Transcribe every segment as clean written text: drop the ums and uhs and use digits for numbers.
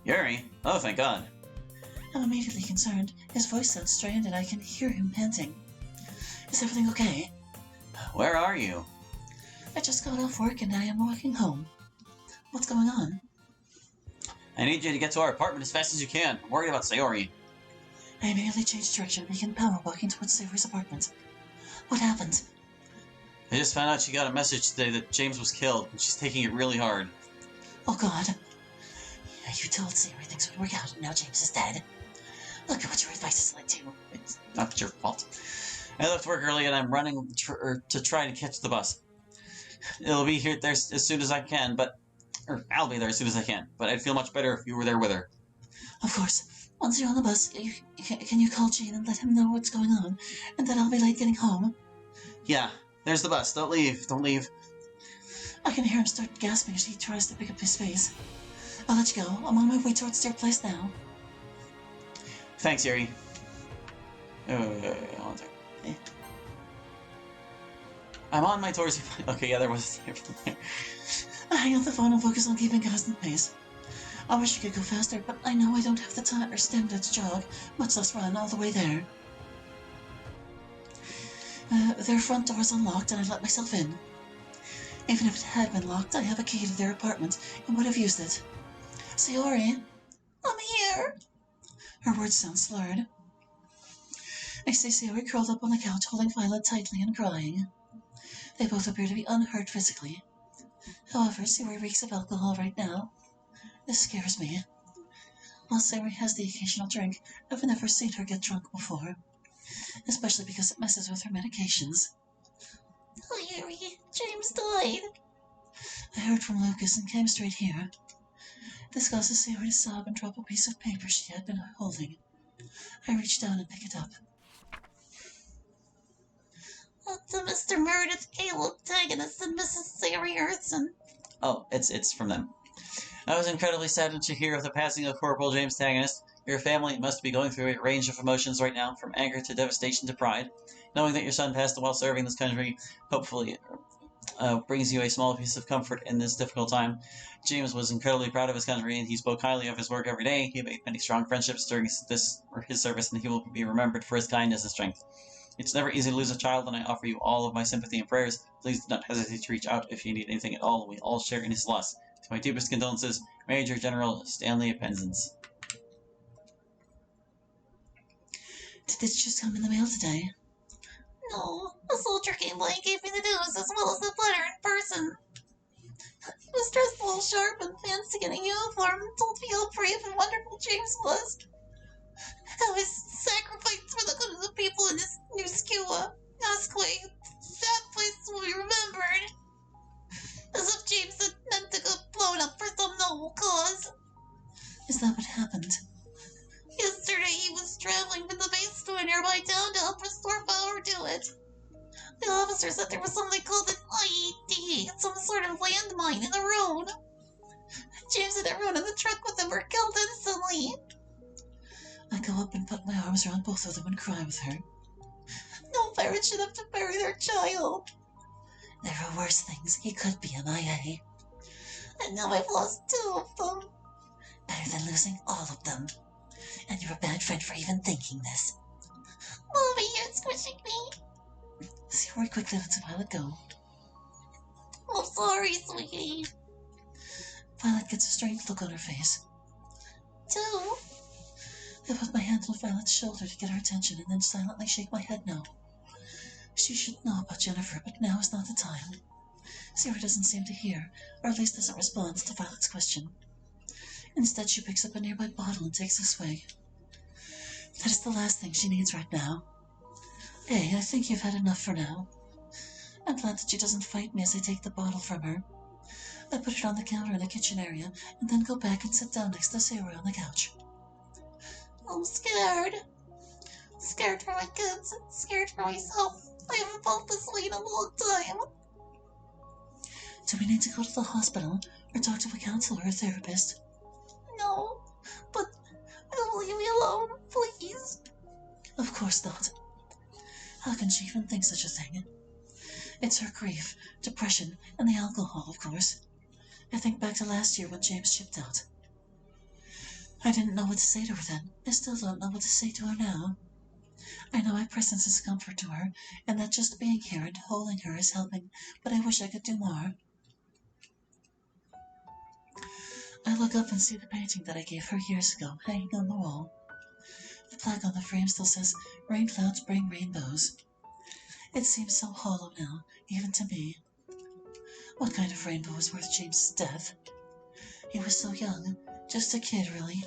Yuri? Oh, thank God. I'm immediately concerned. His voice sounds strained and I can hear him panting. Is everything okay? Where are you? I just got off work and I am walking home. What's going on? I need you to get to our apartment as fast as you can. I'm worried about Sayori. I immediately changed direction and began power walking towards Sayori's apartment. What happened? I just found out she got a message today that James was killed, and she's taking it really hard. Oh God. Yeah, you told Sayori things would work out and now James is dead. Look at what your advice is led to. It's not your fault. I left work early and I'm running to try to catch the bus. It'll be here there as soon as I can, I'll be there as soon as I can, but I'd feel much better if you were there with her. Of course. Once you're on the bus, can you call Gene and let him know what's going on, and that I'll be late getting home? Yeah, there's the bus. Don't leave. Don't leave. I can hear him start gasping as he tries to pick up his pace. I'll let you go. I'm on my way towards their place now. Thanks, Yuri. One second. I'm on my tours. Okay, yeah, there was. I hang up the phone and focus on keeping constant pace. I wish I could go faster, but I know I don't have the time or stamina to jog, much less run all the way there. Their front door is unlocked and I let myself in. Even if it had been locked, I have a key to their apartment and would have used it. Sayori, I'm here. Her words sound slurred. I see Sayori curled up on the couch, holding Violet tightly and crying. They both appear to be unhurt physically. However, Sayori reeks of alcohol right now. This scares me. While Sayori has the occasional drink, I've never seen her get drunk before. Especially because it messes with her medications. Oh, Yuri, James died. I heard from Lucas and came straight here. This causes Sayori to sob and drop a piece of paper she had been holding. I reach down and pick it up. To Mr. Meredith Caleb, Antagonist, and Mrs. Sayori Earthson. Oh, it's from them. I was incredibly saddened to hear of the passing of Corporal James Antagonist. Your family must be going through a range of emotions right now, from anger to devastation to pride. Knowing that your son passed while serving this country, hopefully brings you a small piece of comfort in this difficult time. James was incredibly proud of his country, and he spoke highly of his work every day. He made many strong friendships during his service, and he will be remembered for his kindness and strength. It's never easy to lose a child, and I offer you all of my sympathy and prayers. Please do not hesitate to reach out if you need anything at all. We all share in his loss. To my deepest condolences, Major General Stanley Penzance. Did this just come in the mail today? No, a soldier came by and gave me the news as well as the letter in person. He was dressed a little sharp and fancy in a uniform and told me how brave and wonderful James was. How his sacrifice for the good of the people in his new Skewa, Nasquay, that place will be remembered. As if James had meant to get blown up for some noble cause. Is that what happened? Yesterday he was traveling from the base to a nearby town to help restore power to it. The officer said there was something called an IED, some sort of landmine in the road. James and everyone in the truck with him were killed instantly. I go up and put my arms around both of them and cry with her. No parent should have to bury their child. There are worse things. He could be MIA. And now I've lost 2 of them. Better than losing all of them. And you're a bad friend for even thinking this. Mommy, you're squishing me. Sayori quickly lets Violet go. I'm sorry, sweetie. Violet gets a strange look on her face. 2. I put my hand on Violet's shoulder to get her attention and then silently shake my head no. She should know about Jennifer, but now is not the time. Sayori doesn't seem to hear, or at least doesn't respond to Violet's question. Instead, she picks up a nearby bottle and takes a swig. That is the last thing she needs right now. Hey, I think you've had enough for now. I'm glad that she doesn't fight me as I take the bottle from her. I put it on the counter in the kitchen area, and then go back and sit down next to Sayori on the couch. I'm scared. Scared for my kids, scared for myself. I haven't felt this way in a long time. Do we need to go to the hospital, or talk to a counselor or a therapist? No, but don't leave me alone, please. Of course not. How can she even think such a thing? It's her grief, depression, and the alcohol, of course. I think back to last year when James shipped out. I didn't know what to say to her then. I still don't know what to say to her now. I know my presence is a comfort to her, and that just being here and holding her is helping, but I wish I could do more. I look up and see the painting that I gave her years ago, hanging on the wall. The plaque on the frame still says, "Rain clouds bring rainbows." It seems so hollow now, even to me. What kind of rainbow was worth James's death? He was so young, just a kid, really.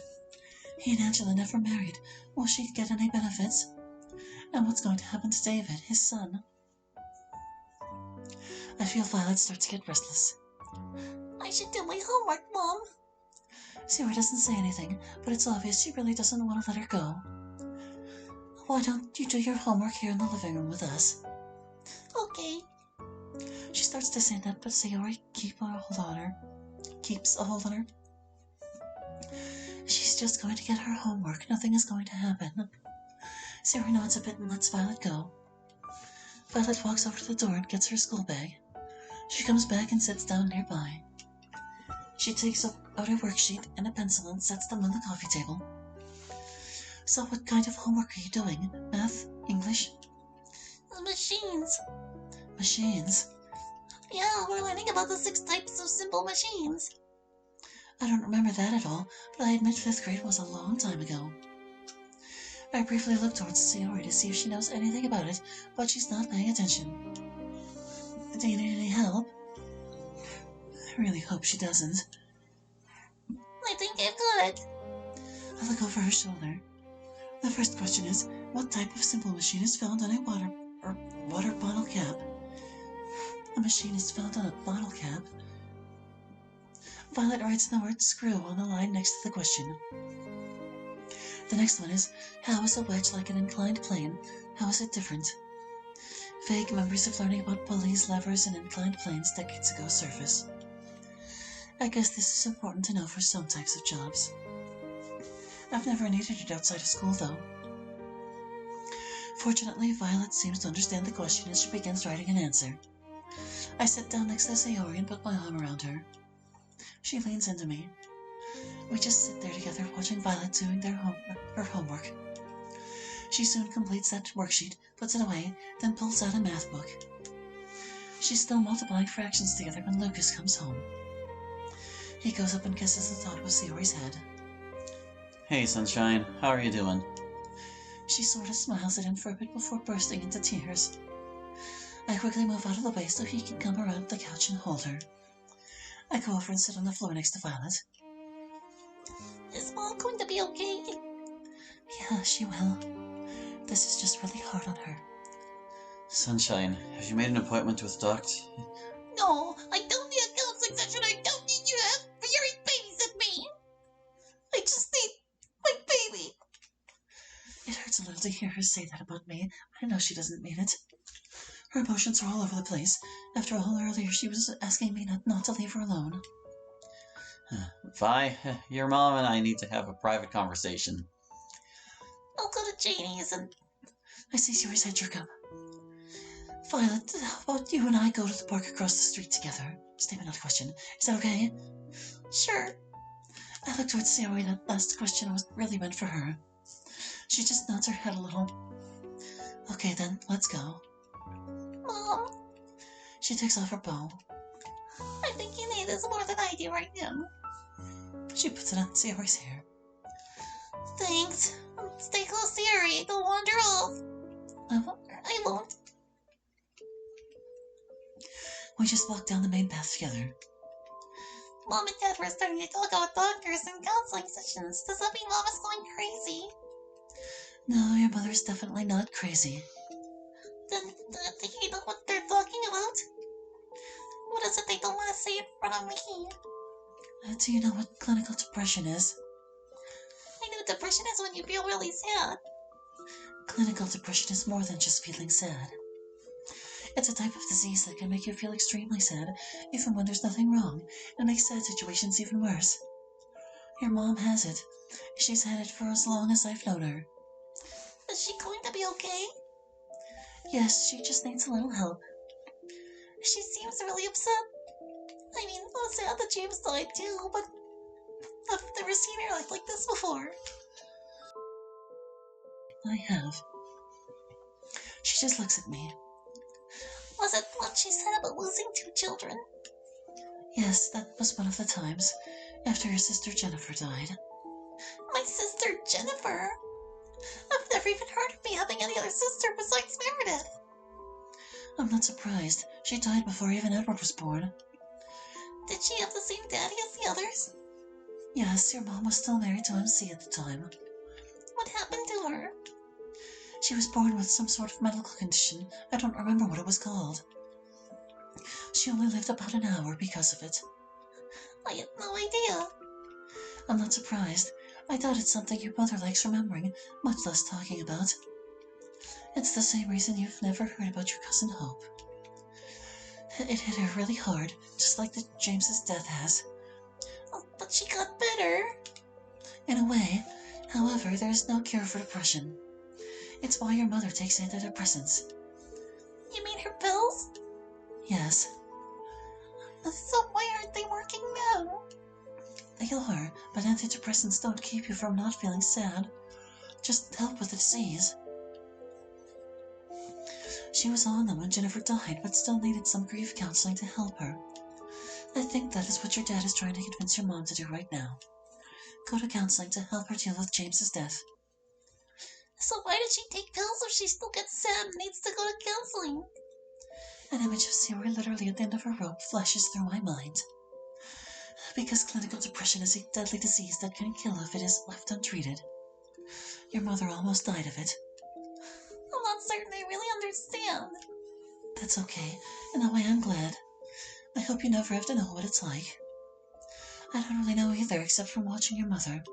He and Angela never married. Will she get any benefits? And what's going to happen to David, his son? I feel Violet start to get restless. I should do my homework, Mom. Sarah doesn't say anything, but it's obvious she really doesn't want to let her go. Why don't you do your homework here in the living room with us? Okay. She starts to say that, but Sayori keeps a hold on her. She's just going to get her homework. Nothing is going to happen. Sayori nods a bit and lets Violet go. Violet walks over to the door and gets her school bag. She comes back and sits down nearby. She takes out her worksheet and a pencil and sets them on the coffee table. So what kind of homework are you doing? Math? English? Machines. Machines? Yeah, we're learning about the 6 types of simple machines. I don't remember that at all, but I admit 5th grade was a long time ago. I briefly look towards Sayori to see if she knows anything about it, but she's not paying attention. Do you need any help? I really hope she doesn't. I think I've got it. I look over her shoulder. The first question is, what type of simple machine is found on a water bottle cap? A machine is found on a bottle cap. Violet writes the word screw on the line next to the question. The next one is, how is a wedge like an inclined plane? How is it different? Vague memories of learning about pulleys, levers, and inclined planes decades ago surface. I guess this is important to know for some types of jobs. I've never needed it outside of school, though. Fortunately, Violet seems to understand the question as she begins writing an answer. I sit down next to Sayori and put my arm around her. She leans into me. We just sit there together watching Violet doing her homework. She soon completes that worksheet, puts it away, then pulls out a math book. She's still multiplying fractions together when Lucas comes home. He goes up and kisses the top of Sayori's head. Hey, Sunshine. How are you doing? She sort of smiles at him for a bit before bursting into tears. I quickly move out of the way so he can come around the couch and hold her. I go over and sit on the floor next to Violet. Is Mom going to be okay? Yeah, she will. This is just really hard on her. Sunshine, have you made an appointment with Doc? No, I don't need a counseling session. I don't need you to have fiery babysit me. I just need my baby. It hurts a little to hear her say that about me. I know she doesn't mean it. Her emotions are all over the place. After all, earlier she was asking me not to leave her alone. Vi, your mom and I need to have a private conversation. I'll go to Janie's and... I see Sayori's head jerk up. Violet, how about you and I go to the park across the street together? Statement, not a question. Is that okay? Sure. I look towards Sayori. That last question was really meant for her. She just nods her head a little. Okay then, let's go. Mom. She takes off her bow. I think you need this more than I do right now. She puts it on Sayori's hair. Thanks. Stay close, Sayori. Don't wander off. I won't. We just walk down the main path together. Mom and Dad were starting to talk about doctors and counseling sessions. Does that mean Mom is going crazy? No, your mother's definitely not crazy. Then, do you know what they're talking about? What is it they don't want to say in front of me? Do you know what clinical depression is? I know depression is when you feel really sad. Clinical depression is more than just feeling sad. It's a type of disease that can make you feel extremely sad, even when there's nothing wrong, and makes sad situations even worse. Your mom has it. She's had it for as long as I've known her. Is she going to be okay? Yes, she just needs a little help. She seems really upset. I mean, I'm sad that James died too, but there seen her act like this before. I have. She just looks at me. Was it what she said about losing 2 children? Yes, that was one of the times, after your sister Jennifer died. My sister Jennifer? I've never even heard of me having any other sister besides Meredith. I'm not surprised. She died before even Edward was born. Did she have the same daddy as the others? Yes, your mom was still married to MC at the time. What happened to her? She was born with some sort of medical condition. I don't remember what it was called. She only lived about an hour because of it. I had no idea. I'm not surprised. I doubt it's something your mother likes remembering, much less talking about. It's the same reason you've never heard about your cousin Hope. It hit her really hard, just like James's death has. Oh, but she got better. In a way. However, there is no cure for depression. It's why your mother takes antidepressants. You mean her pills? Yes. So why aren't they working now? They are, but antidepressants don't keep you from not feeling sad. Just help with the disease. She was on them when Jennifer died, but still needed some grief counseling to help her. I think that is what your dad is trying to convince your mom to do right now. Go to counseling to help her deal with James's death. So why did she take pills if she still gets sad and needs to go to counseling? An image of Sarah literally at the end of her rope flashes through my mind. Because clinical depression is a deadly disease that can kill if it is left untreated. Your mother almost died of it. I'm not certain I really understand. That's okay. In a way, I'm glad. I hope you never have to know what it's like. I don't really know either, except from watching your mother.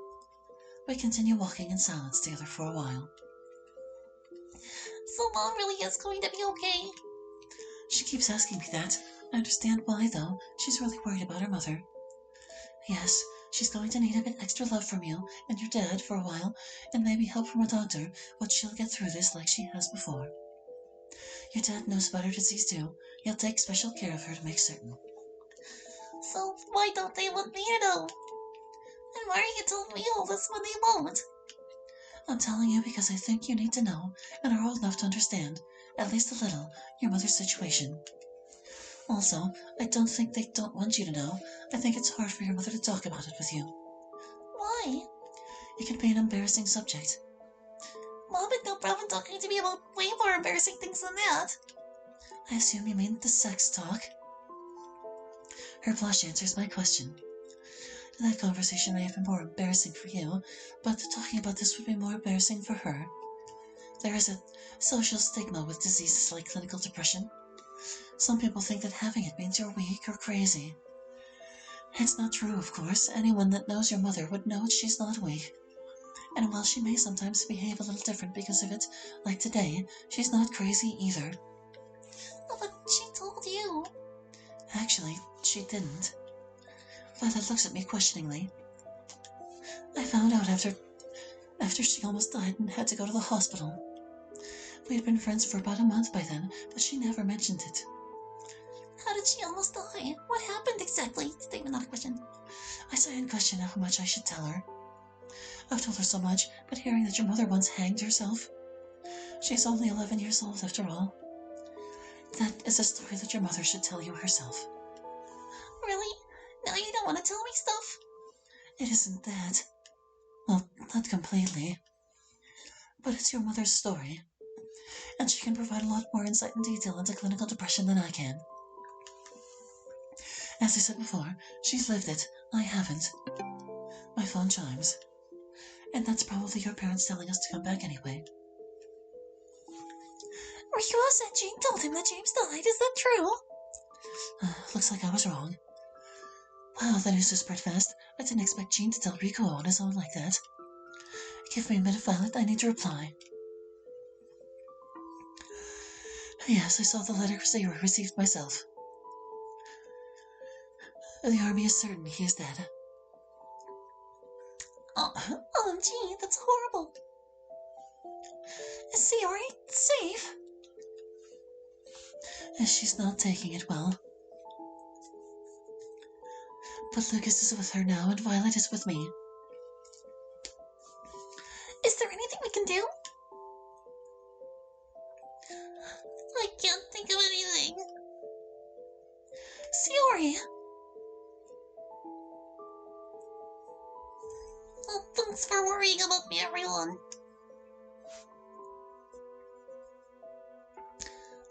We continue walking in silence together for a while. So Mom really is going to be okay? She keeps asking me that. I understand why, though. She's really worried about her mother. Yes, she's going to need a bit extra love from you and your dad for a while, and maybe help from a doctor, but she'll get through this like she has before. Your dad knows about her disease too. He'll take special care of her to make certain. So why don't they want me to know? And why are you telling me all this when they won't? I'm telling you because I think you need to know, and are old enough to understand, at least a little, your mother's situation. Also, I don't think they don't want you to know. I think it's hard for your mother to talk about it with you. Why? It can be an embarrassing subject. Mom had no problem talking to me about way more embarrassing things than that. I assume you mean the sex talk? Her blush answers my question. That conversation may have been more embarrassing for you, but talking about this would be more embarrassing for her. There is a social stigma with diseases like clinical depression. Some people think that having it means you're weak or crazy. It's not true, of course. Anyone that knows your mother would know she's not weak. And while she may sometimes behave a little different because of it, like today, she's not crazy either. Oh, but she told you. Actually, she didn't. Violet looks at me questioningly. I found out after she almost died and had to go to the hospital. We had been friends for about a month by then, but she never mentioned it. How did she almost die? What happened exactly? Statement, not a question. I sigh and question how much I should tell her. I've told her so much, but hearing that your mother once hanged herself. She's only 11 years old after all. That is a story that your mother should tell you herself. Really? Now you don't want to tell me stuff? It isn't that. Well, not completely. But it's your mother's story. And she can provide a lot more insight and detail into clinical depression than I can. As I said before, she's lived it. I haven't. My phone chimes. And that's probably your parents telling us to come back anyway. Rico said Jean told him that James died. Is that true? Looks like I was wrong. Wow, the news has spread fast. I didn't expect Jean to tell Rico on his own like that. Give me a minute, Violet. I need to reply. Yes, I saw the letter Zero received myself. The army is certain he is dead. Oh, Jean, that's horrible. Is Sayori safe? She's not taking it well. But Lucas is with her now, and Violet is with me. can do? I can't think of anything. Sayori! Oh, thanks for worrying about me, everyone.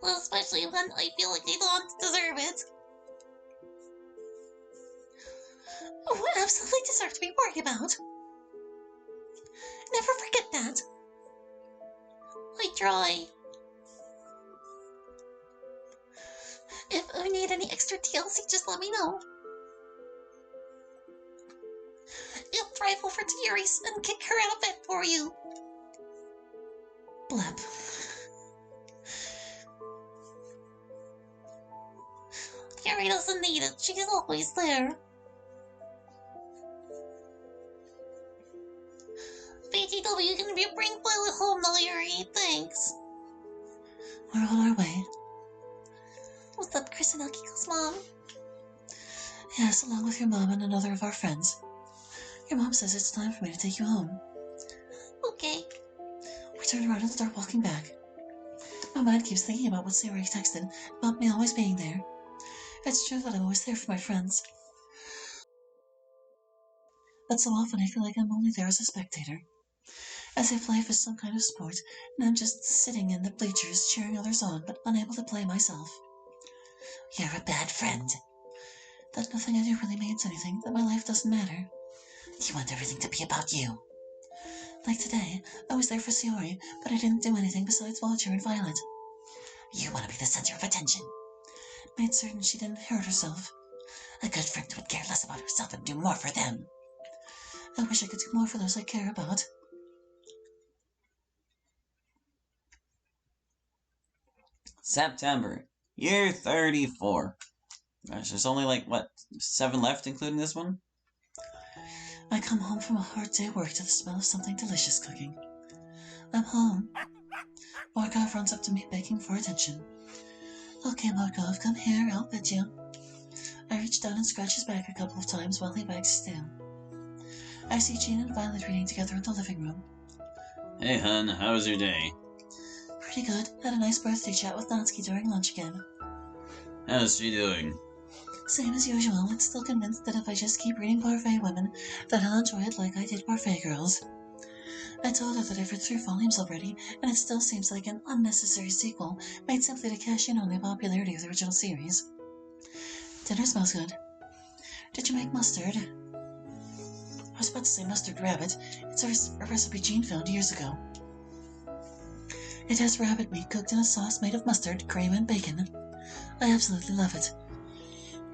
Well, especially when I feel like I don't deserve it. Oh, I absolutely deserve to be worried about. Never forget that. I try. If I need any extra TLC, just let me know. I'll drive over to Yuri's and kick her out of bed for you. Blep. Yuri doesn't need it. She's always there. BTW can be bring Violet home now, Yuri. Thanks. We're on our way. Was that Chris and Akiko's mom? Yes, along with your mom and another of our friends. Your mom says it's time for me to take you home. Okay. We turn around and start walking back. My mind keeps thinking about what Sayori texted about me always being there. It's true that I'm always there for my friends. But so often I feel like I'm only there as a spectator. As if life is some kind of sport, and I'm just sitting in the bleachers cheering others on, but unable to play myself. You're a bad friend. That nothing I do really means anything, that my life doesn't matter. You want everything to be about you. Like today, I was there for Sayori, but I didn't do anything besides watch her and Violet. You want to be the center of attention. Made certain she didn't hurt herself. A good friend would care less about herself and do more for them. I wish I could do more for those I care about. September, year 34. Gosh, there's only like, what, 7 left, including this one? I come home from a hard day at work to the smell of something delicious cooking. I'm home. Markov runs up to me begging for attention. Okay, Markov, come here, I'll pet you. I reach down and scratch his back a couple of times while he wags his tail. I see Jean and Violet reading together in the living room. Hey, hun, how was your day? Pretty good. Had a nice birthday chat with Natsuki during lunch again. How's she doing? Same as usual, and still convinced that if I just keep reading Parfait Women, that I'll enjoy it like I did Parfait Girls. I told her that I've read 3 volumes already, and it still seems like an unnecessary sequel made simply to cash in on the popularity of the original series. Dinner smells good. Did you make mustard? I was about to say mustard rabbit. It's a recipe Jean found years ago. It has rabbit meat cooked in a sauce made of mustard, cream, and bacon. I absolutely love it.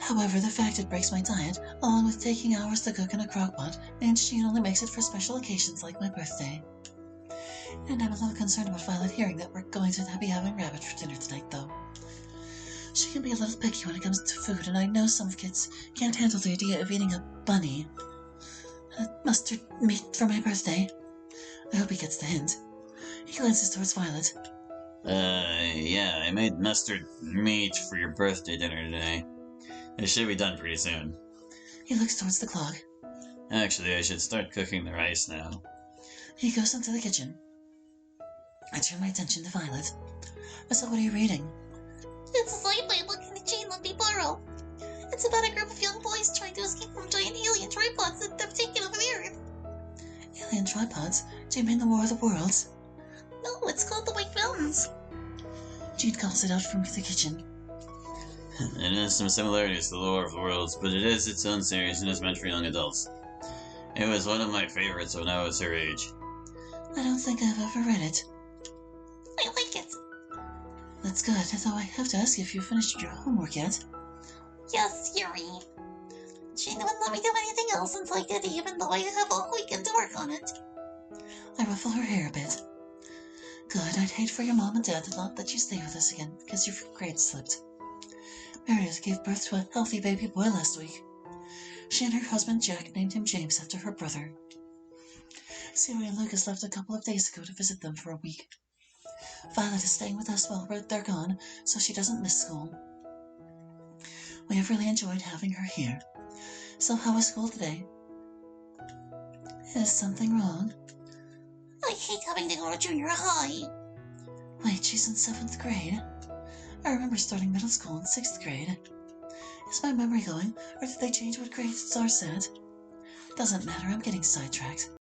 However, the fact it breaks my diet, along with taking hours to cook in a crockpot, means Jean only makes it for special occasions like my birthday. And I'm a little concerned about Violet hearing that we're going to be having rabbit for dinner tonight, though. She can be a little picky when it comes to food, and I know some kids can't handle the idea of eating a bunny. Mustard meat for my birthday. I hope he gets the hint. He glances towards Violet. Yeah, I made mustard meat for your birthday dinner today. It should be done pretty soon. He looks towards the clock. Actually, I should start cooking the rice now. He goes into the kitchen. I turn my attention to Violet. So what are you reading? It's a sci-fi book in the Jean let me borrow. It's about a group of young boys trying to escape from giant alien tripods that have taken over the Earth. Alien tripods? Do you mean the War of the Worlds? No, it's called The White Mountains. Jean calls it out from the kitchen. It has some similarities to the War of the Worlds, but it is its own series and is meant for young adults. It was one of my favorites when I was her age. I don't think I've ever read it. I like it. That's good, though I have to ask you if you finished your homework yet. Yes, Yuri. Jean wouldn't let me do anything else until I did, even though I have all weekend to work on it. I ruffle her hair a bit. Good, I'd hate for your mom and dad to not let you stay with us again, because your grades slipped. Meredith gave birth to a healthy baby boy last week. She and her husband Jack named him James after her brother. Siri and Lucas left a couple of days ago to visit them for a week. Violet is staying with us while they're gone, so she doesn't miss school. We have really enjoyed having her here. So how was school today? Is something wrong? I hate having to go to junior high. Wait, she's in 7th grade? I remember starting middle school in 6th grade. Is my memory going, or did they change what grades are set? Doesn't matter, I'm getting sidetracked.